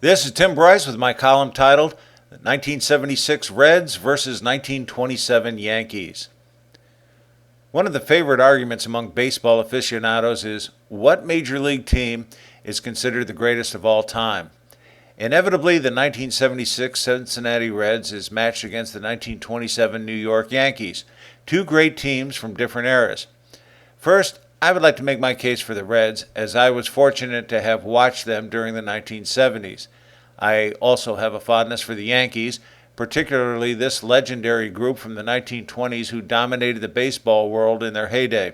This is Tim Bryce with my column titled 1976 Reds versus 1927 Yankees. One of the favorite arguments among baseball aficionados is what major league team is considered the greatest of all time. Inevitably, the 1976 Cincinnati Reds is matched against the 1927 New York Yankees, two great teams from different eras. First, I would like to make my case for the Reds, as I was fortunate to have watched them during the 1970s. I also have a fondness for the Yankees, particularly this legendary group from the 1920s who dominated the baseball world in their heyday.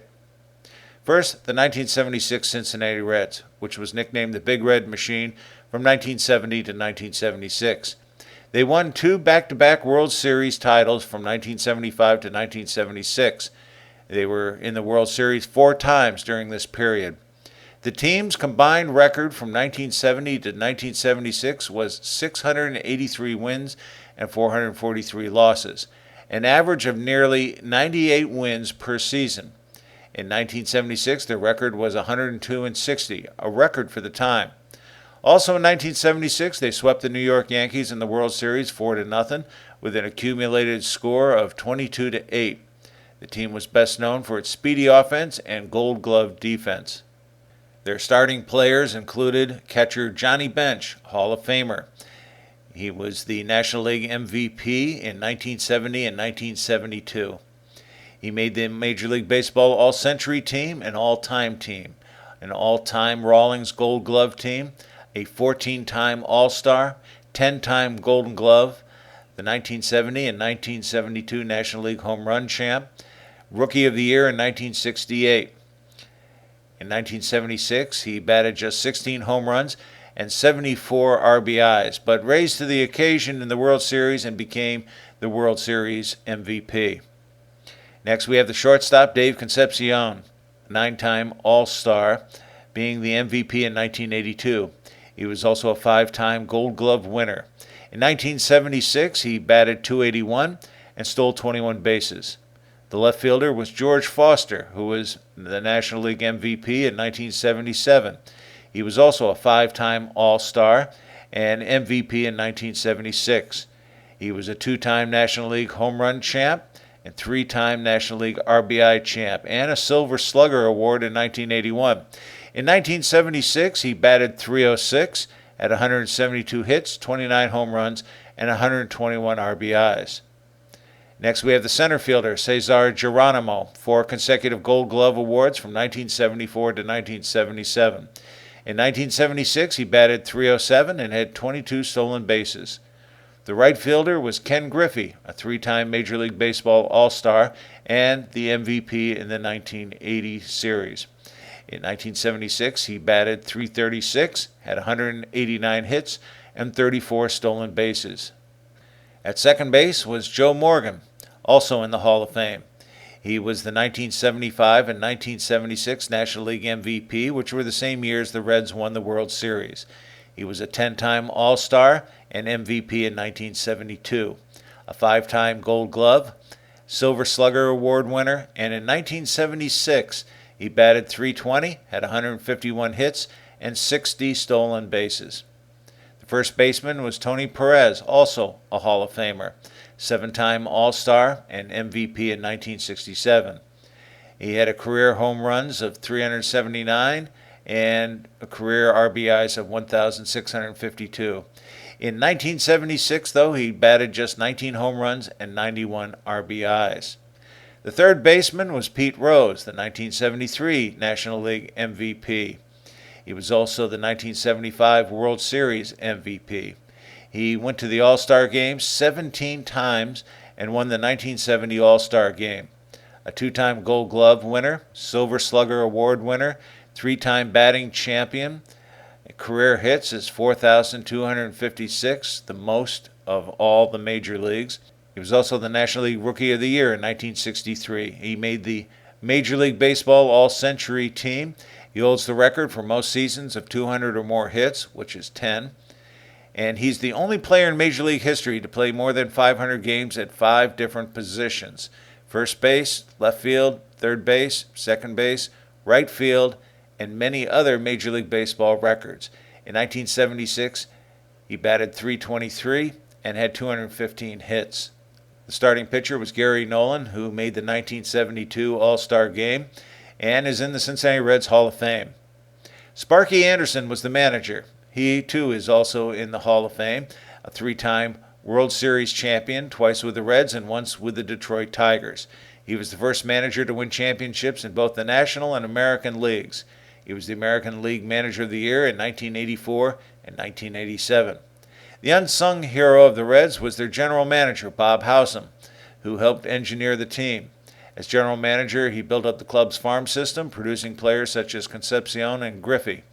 First, the 1976 Cincinnati Reds, which was nicknamed the Big Red Machine from 1970 to 1976. They won two back-to-back World Series titles from 1975 to 1976. They were in the World Series 4 times during this period. The team's combined record from 1970 to 1976 was 683 wins and 443 losses, an average of nearly 98 wins per season. In 1976, their record was 102 and 60, a record for the time. Also in 1976, they swept the New York Yankees in the World Series 4-0 with an accumulated score of 22-8. The team was best known for its speedy offense and Gold Glove defense. Their starting players included catcher Johnny Bench, Hall of Famer. He was the National League MVP in 1970 and 1972. He made the Major League Baseball All-Century team, an all-time team, an all-time Rawlings Gold Glove team, a 14-time All-Star, 10-time Golden Glove, the 1970 and 1972 National League Home Run champ, Rookie of the Year in 1968. In 1976, he batted just 16 home runs and 74 RBIs, but raised to the occasion in the World Series and became the World Series MVP. Next, we have the shortstop Dave Concepcion, 9-time All-Star, being the MVP in 1982. He was also a 5-time Gold Glove winner. In 1976, he batted .281 and stole 21 bases. The left fielder was George Foster, who was the National League MVP in 1977. He was also a 5-time All-Star and MVP in 1976. He was a 2-time National League Home Run champ and 3-time National League RBI champ and a Silver Slugger Award in 1981. In 1976, he batted .306, had 172 hits, 29 home runs, and 121 RBIs. Next, we have the centerfielder, Cesar Geronimo, 4 consecutive Gold Glove awards from 1974 to 1977. In 1976, he batted .307 and had 22 stolen bases. The right fielder was Ken Griffey, a 3-time Major League Baseball All-Star and the MVP in the 1980 series. In 1976, he batted .336, had 189 hits, and 34 stolen bases. At second base was Joe Morgan, also in the Hall of Fame. He was the 1975 and 1976 National League MVP, which were the same years the Reds won the World Series. He was a 10-time All-Star and MVP in 1972, a 5-time Gold Glove, Silver Slugger Award winner, and in 1976 he batted .320, had 151 hits, and 60 stolen bases. The first baseman was Tony Perez, also a Hall of Famer, 7-time All-Star and MVP in 1967. He had a career home runs of 379 and a career RBIs of 1,652. In 1976, though, he batted just 19 home runs and 91 RBIs. The third baseman was Pete Rose, the 1973 National League MVP. He was also the 1975 World Series MVP. He went to the All-Star Game 17 times and won the 1970 All-Star Game. A 2-time Gold Glove winner, Silver Slugger Award winner, 3-time batting champion. Career hits is 4,256, the most of all the major leagues. He was also the National League Rookie of the Year in 1963. He made the Major League Baseball All-Century team. He holds the record for most seasons of 200 or more hits, which is 10. And he's the only player in Major League history to play more than 500 games at 5 different positions: first base, left field, third base, second base, right field, and many other Major League Baseball records. In 1976, He batted .323 and had 215 hits. The starting pitcher was Gary Nolan, who made the 1972 All-Star Game and is in the Cincinnati Reds Hall of Fame. Sparky Anderson was the manager. He, too, is also in the Hall of Fame, a three-time World Series champion, twice with the Reds and once with the Detroit Tigers. He was the first manager to win championships in both the National and American Leagues. He was the American League Manager of the Year in 1984 and 1987. The unsung hero of the Reds was their general manager, Bob Howsam, who helped engineer the team. As general manager, he built up the club's farm system, producing players such as Concepcion and Griffey.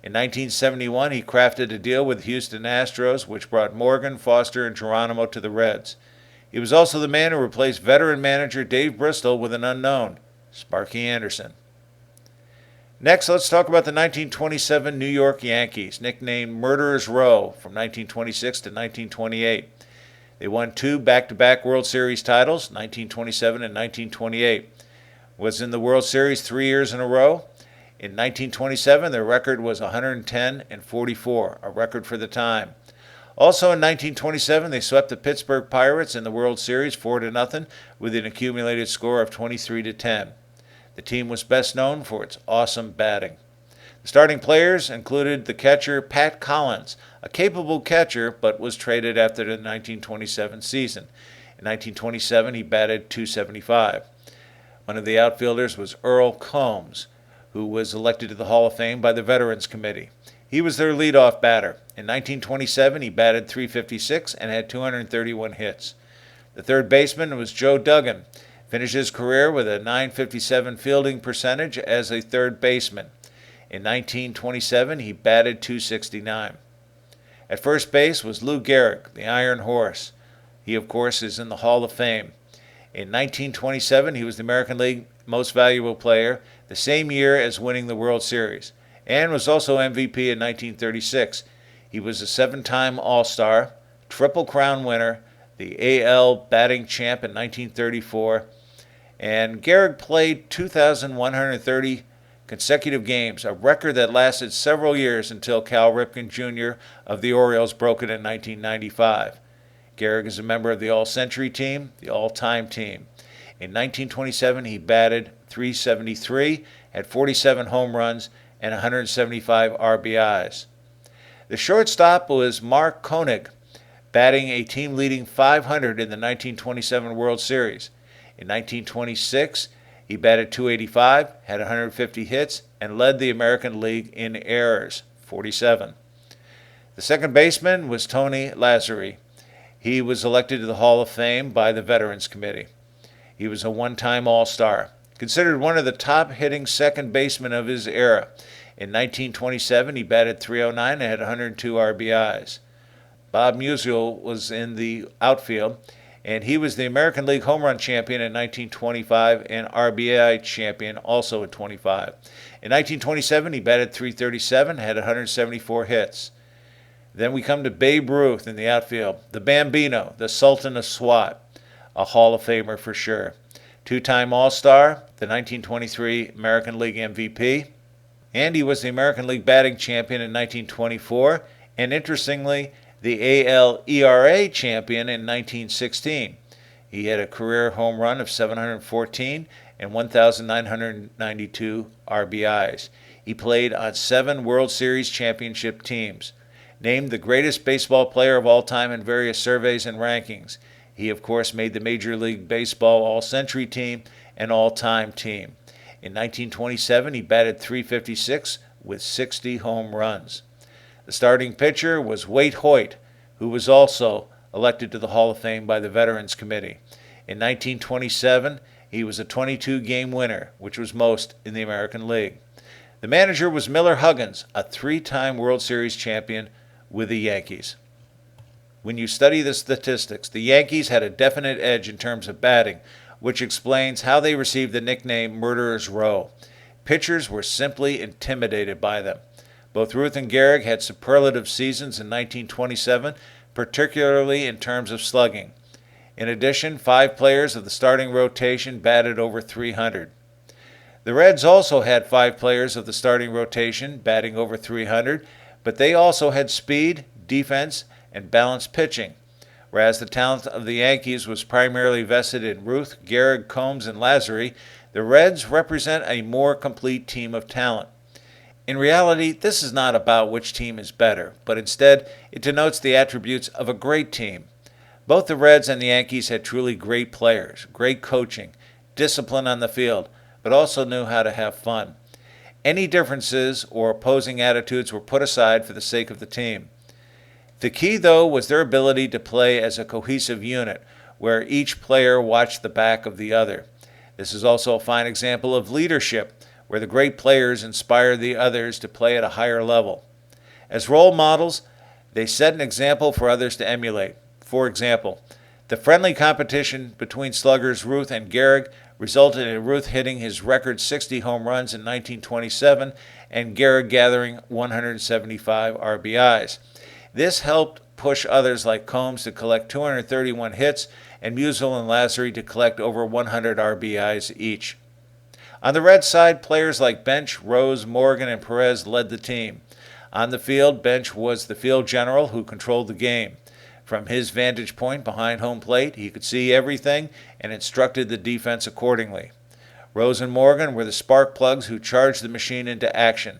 In 1971, he crafted a deal with the Houston Astros, which brought Morgan, Foster, and Geronimo to the Reds. He was also the man who replaced veteran manager Dave Bristol with an unknown, Sparky Anderson. Next, let's talk about the 1927 New York Yankees, nicknamed Murderers Row, from 1926 to 1928. They won two back-to-back World Series titles, 1927 and 1928. Was in the World Series 3 years in a row. In 1927, their record was 110 and 44, a record for the time. Also in 1927, they swept the Pittsburgh Pirates in the World Series 4-0 with an accumulated score of 23-10. The team was best known for its awesome batting. The starting players included the catcher Pat Collins, a capable catcher but was traded after the 1927 season. In 1927, he batted .275. One of the outfielders was Earl Combs, who was elected to the Hall of Fame by the Veterans Committee. He was their leadoff batter. In 1927, he batted .356 and had 231 hits. The third baseman was Joe Duggan. Finished his career with a .957 fielding percentage as a third baseman. In 1927, he batted .269. At first base was Lou Gehrig, the Iron Horse. He, of course, is in the Hall of Fame. In 1927, he was the American League Most Valuable Player, the same year as winning the World Series, and was also MVP in 1936. He was a 7-time All-Star, Triple Crown winner, the AL batting champ in 1934, and Gehrig played 2,130 consecutive games, a record that lasted several years until Cal Ripken Jr. of the Orioles broke it in 1995. Gehrig is a member of the All-Century team, the all-time team. In 1927, he batted .373, had 47 home runs, and 175 RBIs. The shortstop was Mark Koenig, batting a team-leading .500 in the 1927 World Series. In 1926, he batted .285, had 150 hits, and led the American League in errors, 47. The second baseman was Tony Lazar Ii. He was elected to the Hall of Fame by the Veterans Committee. He was a one-time All-Star, considered one of the top-hitting second basemen of his era. In 1927, he batted .309 and had 102 RBIs. Bob Musial was in the outfield, and he was the American League Home Run Champion in 1925 and RBI Champion also in 25. In 1927, he batted .337, had 174 hits. Then we come to Babe Ruth in the outfield, the Bambino, the Sultan of SWAT, a Hall of Famer for sure. Two-time All-Star, the 1923 American League MVP, and he was the American League batting champion in 1924, and interestingly, the AL ERA champion in 1916. He had a career home run of 714 and 1,992 RBIs. He played on 7 World Series championship teams. Named the greatest baseball player of all time in various surveys and rankings. He, of course, made the Major League Baseball All-Century team and All-Time team. In 1927, he batted .356 with 60 home runs. The starting pitcher was Waite Hoyt, who was also elected to the Hall of Fame by the Veterans Committee. In 1927, he was a 22-game winner, which was most in the American League. The manager was Miller Huggins, a 3-time World Series champion with the Yankees. When you study the statistics, the Yankees had a definite edge in terms of batting, which explains how they received the nickname Murderers Row. Pitchers were simply intimidated by them. Both Ruth and Gehrig had superlative seasons in 1927, particularly in terms of slugging. In addition, 5 players of the starting rotation batted over .300. The Reds also had 5 players of the starting rotation batting over .300, but they also had speed, defense and balanced pitching. Whereas the talent of the Yankees was primarily vested in Ruth, Gehrig, Combs, and Lazar Ii, the Reds represent a more complete team of talent. In reality, this is not about which team is better, but instead it denotes the attributes of a great team. Both the Reds and the Yankees had truly great players, great coaching, discipline on the field, but also knew how to have fun. Any differences or opposing attitudes were put aside for the sake of the team. The key, though, was their ability to play as a cohesive unit, where each player watched the back of the other. This is also a fine example of leadership, where the great players inspire the others to play at a higher level. As role models, they set an example for others to emulate. For example, the friendly competition between sluggers Ruth and Gehrig resulted in Ruth hitting his record 60 home runs in 1927 and Gehrig gathering 175 RBIs. This helped push others like Combs to collect 231 hits and Musial and Lazar Ii to collect over 100 RBIs each. On the Red side, players like Bench, Rose, Morgan, and Perez led the team. On the field, Bench was the field general who controlled the game. From his vantage point behind home plate, he could see everything and instructed the defense accordingly. Rose and Morgan were the spark plugs who charged the machine into action,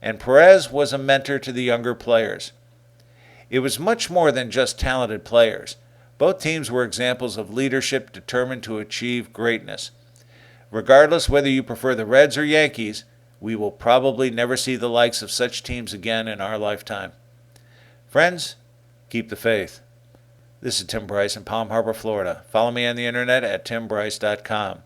and Perez was a mentor to the younger players. It was much more than just talented players. Both teams were examples of leadership determined to achieve greatness. Regardless whether you prefer the Reds or Yankees, we will probably never see the likes of such teams again in our lifetime. Friends, keep the faith. This is Tim Bryce in Palm Harbor, Florida. Follow me on the internet at timbryce.com.